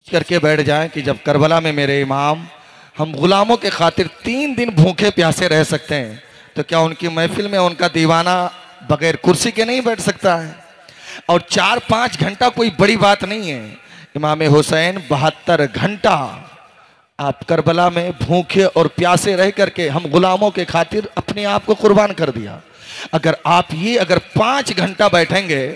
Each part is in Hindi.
करके बैठ जाएं कि जब करबला में मेरे इमाम हम गुलामों के खातिर 3 दिन भूखे प्यासे रह सकते हैं, तो क्या उनकी महफिल में उनका दीवाना बगैर कुर्सी के नहीं बैठ सकता है? और 4-5 घंटा कोई बड़ी बात नहीं है। इमाम हुसैन 72 घंटा आप करबला में भूखे और प्यासे रह करके हम गुलामों के खातिर अपने आप को कुर्बान कर दिया। अगर 5 घंटा बैठेंगे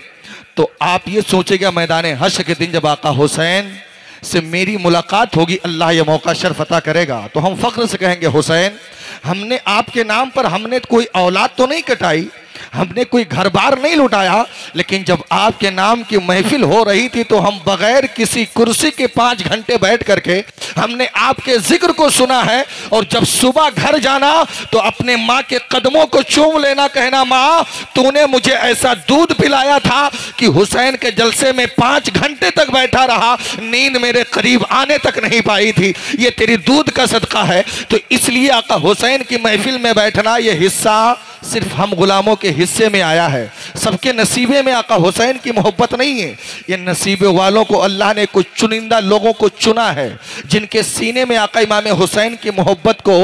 तो आप ये सोचेगा मैदान हश्र के दिन जब आका हुसैन से मेरी मुलाकात होगी, अल्लाह ये मौका शर्फ अता करेगा, तो हम फख्र से कहेंगे हुसैन हमने आपके नाम पर हमने कोई औलाद तो नहीं कटाई, हमने कोई घर बार नहीं लुटाया, लेकिन जब आपके नाम की महफिल हो रही थी तो हम बगैर किसी कुर्सी के 5 घंटे बैठ करके हमने आपके जिक्र को सुना है। और जब सुबह घर जाना तो अपने माँ के कदमों को चूम लेना, कहना माँ तूने मुझे ऐसा दूध पिलाया था कि हुसैन के जलसे में 5 घंटे तक बैठा रहा, नींद मेरे करीब आने तक नहीं पाई थी, ये तेरी दूध का सदका है। तो इसलिए आका हुसैन की महफिल में बैठना ये हिस्सा सिर्फ हम गुलामों के हिस्से में आया है, सबके नसीबे में आका हुसैन की मोहब्बत नहीं है। ये नसीबे वालों को अल्लाह ने कुछ चुनिंदा लोगों को चुना है जिनके सीने में आका इमाम हुसैन की मोहब्बत को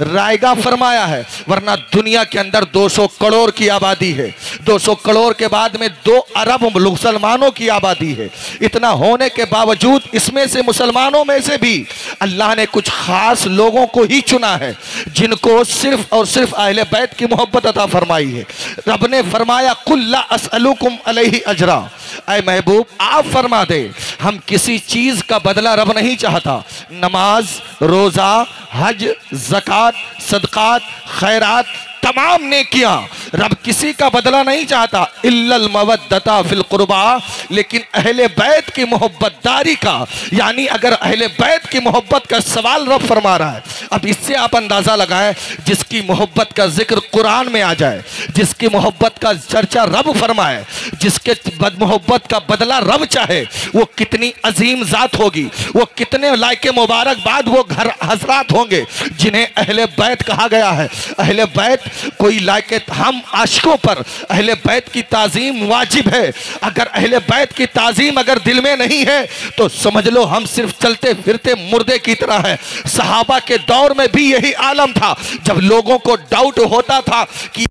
रायगा फरमाया है। वरना दुनिया के अंदर 200 करोड़ की आबादी है, 200 करोड़ के बाद में 2 अरब मुसलमानों की आबादी है। इतना होने के बावजूद इसमें से मुसलमानों में से भी अल्लाह ने कुछ खास लोगों को ही चुना है जिनको सिर्फ और सिर्फ अहले बैत की मोहब्बत अता फरमाई है। रब ने फरमाया कुल्ला असअलुकुम अलैहि अजरा, ऐ महबूब आप फरमा दे हम किसी चीज का बदला रब नहीं चाहता। नमाज, रोजा, हज, ज़कात, सदकात, खैरात, तमाम नेकियां रब किसी का बदला नहीं चाहता, इल्लल मवद्दता फिल कुर्बा, लेकिन अहले बैत की मोहब्बतदारी का, यानी अगर अहले बैत की मोहब्बत का सवाल रब फरमा रहा है। अब इससे आप अंदाजा लगाएं जिसकी मोहब्बत का जिक्र कुरान में आ जाए, जिसकी मोहब्बत का चर्चा रब फरमाए, जिसके मोहब्बत का बदला रब चाहे, वो कितनी अजीम जात होगी, वो कितने लायके मुबारकबाद वो घर हजरात होंगे जिन्हें अहले बैत कहा गया है। अहले बैत कोई लायके, हम आशिकों पर अहले बैत की ताजीम वाजिब है। अगर अहले बैत की ताजीम अगर दिल में नहीं है तो समझ लो हम सिर्फ चलते फिरते मुर्दे की तरह है। सहाबा के दौर में भी यही आलम था, जब लोगों को डाउट होता था कि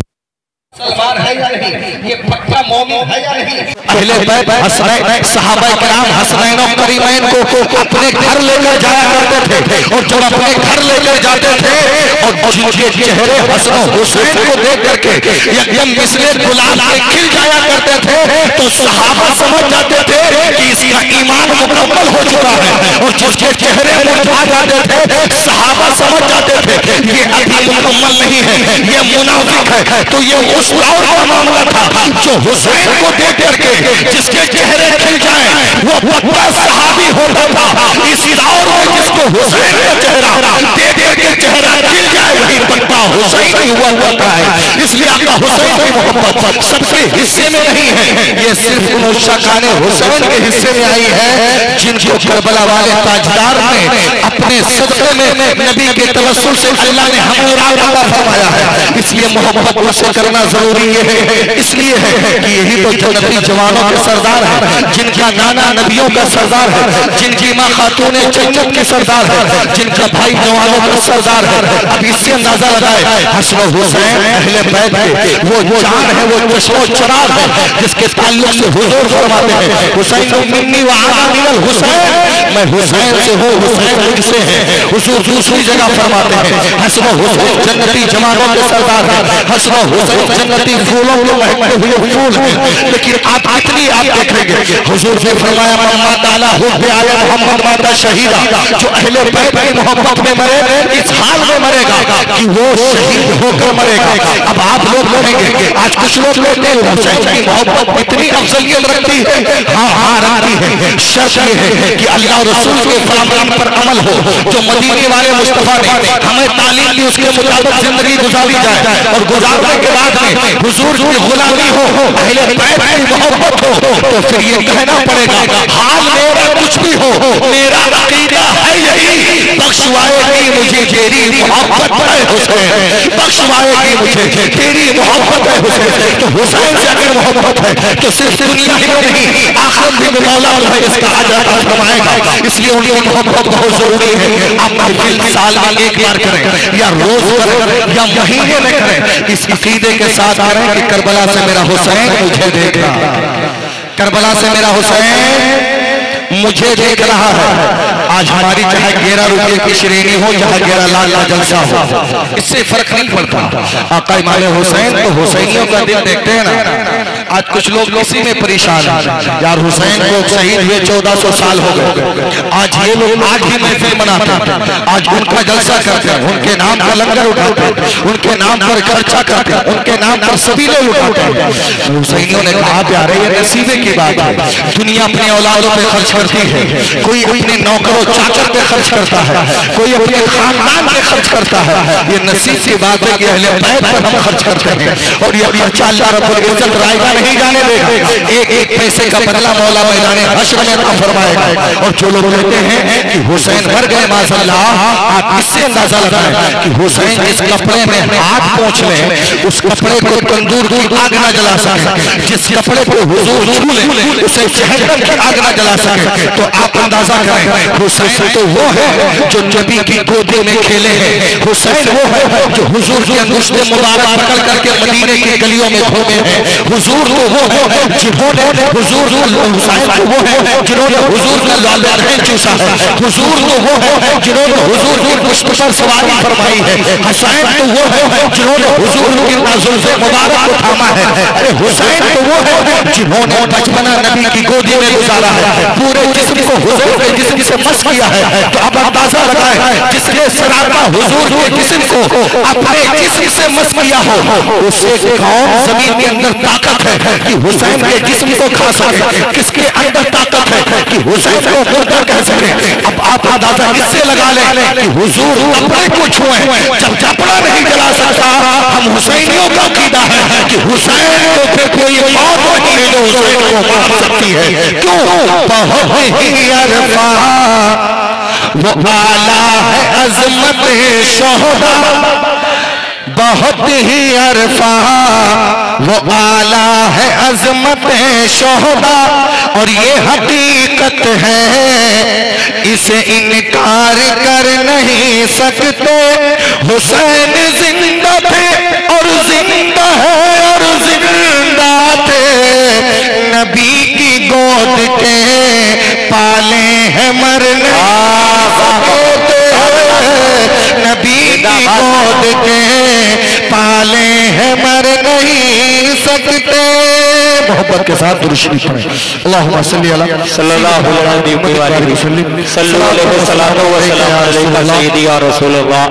मुसलमान है या नहीं, ये पक्का मोमिन है या नहीं। अहले बैत हसनैन सहाबा किराम हसनैन और करीमैन को अपने घर लेकर जाया करते थे, और जब अपने घर लेकर जाते थे और जिनके चेहरे हसन हुसैन को देख करके एकदम मिसले गुलाब के खिल जाया करते थे तो सहाबा समझ जाते थे कि इसका ईमान मुकम्मल हो चुका है। और जिसके चेहरे मुरझा जाते थे सहाबा समझ जाते थे ये अभी मुकम्मल नहीं है, ये मुनाफिक है। तो ये उस दौर का मामला था जो हुसैन को देख करके जिसके चेहरे खिल जाए वो पक्का सहाबी होता था। इसी दौर में जिसको हुसैन का चेहरा देख करके चेहरा खिल जाए वही पक्का हुसैन ही हुआ करता है। इसलिए आका हुसैन की मोहब्बत सबके हिस्से में नहीं है, ये सिर्फ उन शाकाने हुसैन के हिस्से में आई है जिनको करबला वाले ताजदार ने अपने सदक़े में नबी के तवस्सुल से अल्लाह ने हमें अता फरमाया है। इसलिए मोहब्बत उनसे करना जरूरी है। इसलिए है कि यही तो जन्नती जवानों के सरदार है, जिनका नाना नबियों का सरदार है, जिनकी माँ खातून जन्नत के सरदार है, जिनका भाई जवानों का सरदार है। अब इससे अंदाजा लगाए हसन हुसैन अहले बैत के वो चांद है, वो चश्मो चराग है जिसके ताल्लुक से हुजूर फरमाते हैं हुसैन मिन्नी व अना मिनल हुसैन, मैं हुसैन से हूँ, हुसैन मुझसे है। हुजूर दूसरी जगह फरमाते हैं हसन हुसैन जन्नती जवानों के सरदार है, हसन हुसैन जन्नती फूलों को महकते हुए फूल है। लेकिन आप कितनी आप देखेंगे हुजूर ने फरमाया मम्मा ताला हुब्बे आले मोहम्मद माता शहीदा, जो अहले बैत की मोहब्बत में मरे इस हाल में मरेगा कि वो शहीद होकर मरेगा। अब आप लोग कहेंगे आज कुछ लोग कहते हैं हुसैन की मोहब्बत इतनी अफजलियत रखती है, हाँ रखती है। शर्त ये है कि अल्लाह और रसूल के फरमान पर अमल हो, जो मदीने वाले मुस्तफा ने हमें तालीम दी उसके मुताबिक जिंदगी गुजारी जाए, और गुजारने के बाद में हुजूर की गुलामी हो, अहले बैत की मोहब्बत हो, तो फिर ये कहना पड़ेगा हाल मेरा कुछ भी हो, मेरा अकीदा है यही बख्शवाएगी मुझे तेरी मोहब्बत है हुसैन, बख्शवाएगी मुझे तेरी मोहब्बत है हुसैन। तो हुसैन से अगर मोहब्बत है तो सिर्फ दुनिया ही नहीं आखिरत भी में मौला इसका अजर फरमाएगा। इसलिए उनकी मोहब्बत बहुत जरूरी है। आप महफिल साल में एक बार करें या रोज करें या महीने में करें, इस अकीदे के साथ आ रहे हैं कि करबला से मेरा हुसैन मुझे देख रहा है, करबला से मेरा हुसैन मुझे देख रहा है। आज हमारी चाहे 11 रुपये की श्रेणी हो, चाहे 11 लाख का जलसा हो, इससे फर्क नहीं पड़ता। आका इमाम हुसैन तो हुसैनियों का दिन देखते हैं ना। आज कुछ लोग इसी में परेशान हैं, यार हुसैन को शहीद हुए 1400 साल हो गए, आज ये लोग आज ही महफिल मनाते हैं, आज उनका जलसा करते हैं, उनके नाम का लंगर उठाते हैं, उनके नाम पर खर्चा करते हैं, उनके नाम पर सबीले उठाते हैं। हुसैनियों ने कहा प्यारे ये नसीबे की बात है, दुनिया अपने औलादों पे खर्च करती है, कोई अपने नौकरों चाकर पे खर्च करता है, कोई अपने खानदान पे खर्च करता है। ये नसीब की बात है कि अहले बैत पर हम खर्च करते हैं और ये खर्चा अल्लाह रब्बुल इज्जत रायगा नहीं जाने देगा। एक एक पैसे का बदला मौला मैदाने हश्र में अता फरमाएगा। और जो लोग कहते हैं कि हुसैन मर गए माशाअल्लाह, आप इससे अंदाजा लगाएं कि हुसैन जिस कपड़े में हाथ पोंछ ले उस कपड़े को तंदूर की आग न जला सके, जिस कपड़े को हुजूर छू ले उसे जहन्नम की आग न जला सके। तो आप अंदाजा करें हुसैन तो वो है जो नबी की गोदी में खेले हैं, हुसैन वो है जो हुजूर की अंगुष्ठे मुबारक पकड़ करके मदीने की गलियों में घूमे हैं, हुजूर तो वो है जिन्होंने हुजूर हुसैन तो वो है जिन्होंने हुजूर का लाल रहन चूसा है, हुजूर तो वो है जिन्होंने हुजूर की पुष्प पर सवारी फरमाई है, हुसैन तो वो है जिन्होंने हुजूर की नाज़ुल से मुबारक को थामा है। अरे हुसैन तो वो है जिन्होंने बचपना नबी की गोदी में गुजारा है, पूरे जिस्म को हुजूर के जिस्म से मस किया है। तो अब अंदाजा लगाएं जिसने सराबा हुजूर के जिस्म को अपने जिस्म से मस किया हो, उससे कौन जमीन के अंदर ताकत है कि हुसैन के जिस्म को खा सके, किसके अंदर ताकत है कि हुसैन को मुर्दा कह सके। अब आप अंदाजा इससे लगा लें कि हुजूर कपड़े को छुए, जब कपड़ा नहीं जला सकता, हम हुसैनियों का कीदा है कि हुसैन को फिर कोई मौत नहीं है जो हुसैन को मार सकती है। क्यों? बहुत ही अरफा वो आला है अजमत शोहदा, बहुत ही अरफा वो आला है अजमत शोहदा, और ये हकीकत है इसे इनकार कर नहीं सकते। हुसैन जिंदा थे और जिंदा है और जिंदा थे, नबी की गोद के पाले हैं मरने नबी की गोद के पाले हैं मर नहीं सकते। मोहब्बत के साथ दुरूद शरीफ पढ़ें। अल्लाहुम्मा सल्ली अला सल्लल्लाहु अलैहि वसल्लम सल्लल्लाहु अलैहि या रसूलल्लाह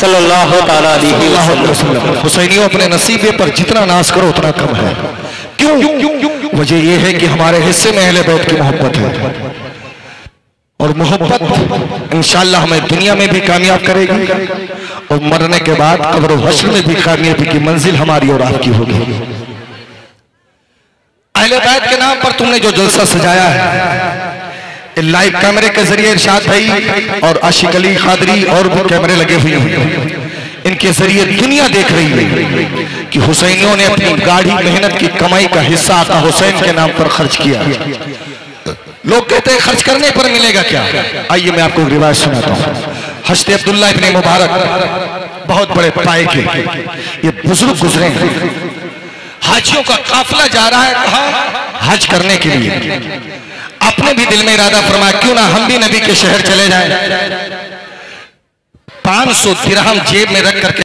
सल्लल्लाहु तआला अलैहि वसल्लम। हुसैनियों अपने नसीबे पर जितना नाज करो उतना कम है। क्यों? वजह यह है कि हमारे हिस्से में अहले बैत की मोहब्बत है, और मोहब्बत इंशाअल्लाह हमें दुनिया में भी कामयाब करेगी और मरने के बाद कब्र हश्र में भी कामयाबी की मंजिल हमारी और आपकी होगी। अहले बैत के नाम पर तुमने जो जलसा सजाया है, लाइव कैमरे के जरिए इरशाद भाई और आशिक अली कादरी और भी कैमरे लगे हुए हैं, इनके जरिए दुनिया देख रही है कि हुसैनियों ने अपनी गाढ़ी मेहनत की कमाई का हिस्सा आका हुसैन के नाम पर खर्च किया। लोग कहते हैं खर्च करने पर मिलेगा क्या? आइए मैं आपको रिवायत सुनाता हूँ। हज़रत अब्दुल्लाह इब्ने मुबारक बहुत बड़े पाए के ये बुजुर्ग गुजरे हैं, हाजियों का काफिला जा रहा है कहाँ? हज करने के लिए। आपने भी दिल में इरादा फरमाया क्यों ना हम भी नबी के शहर चले जाएं। 500 दिरहम जेब में रख करके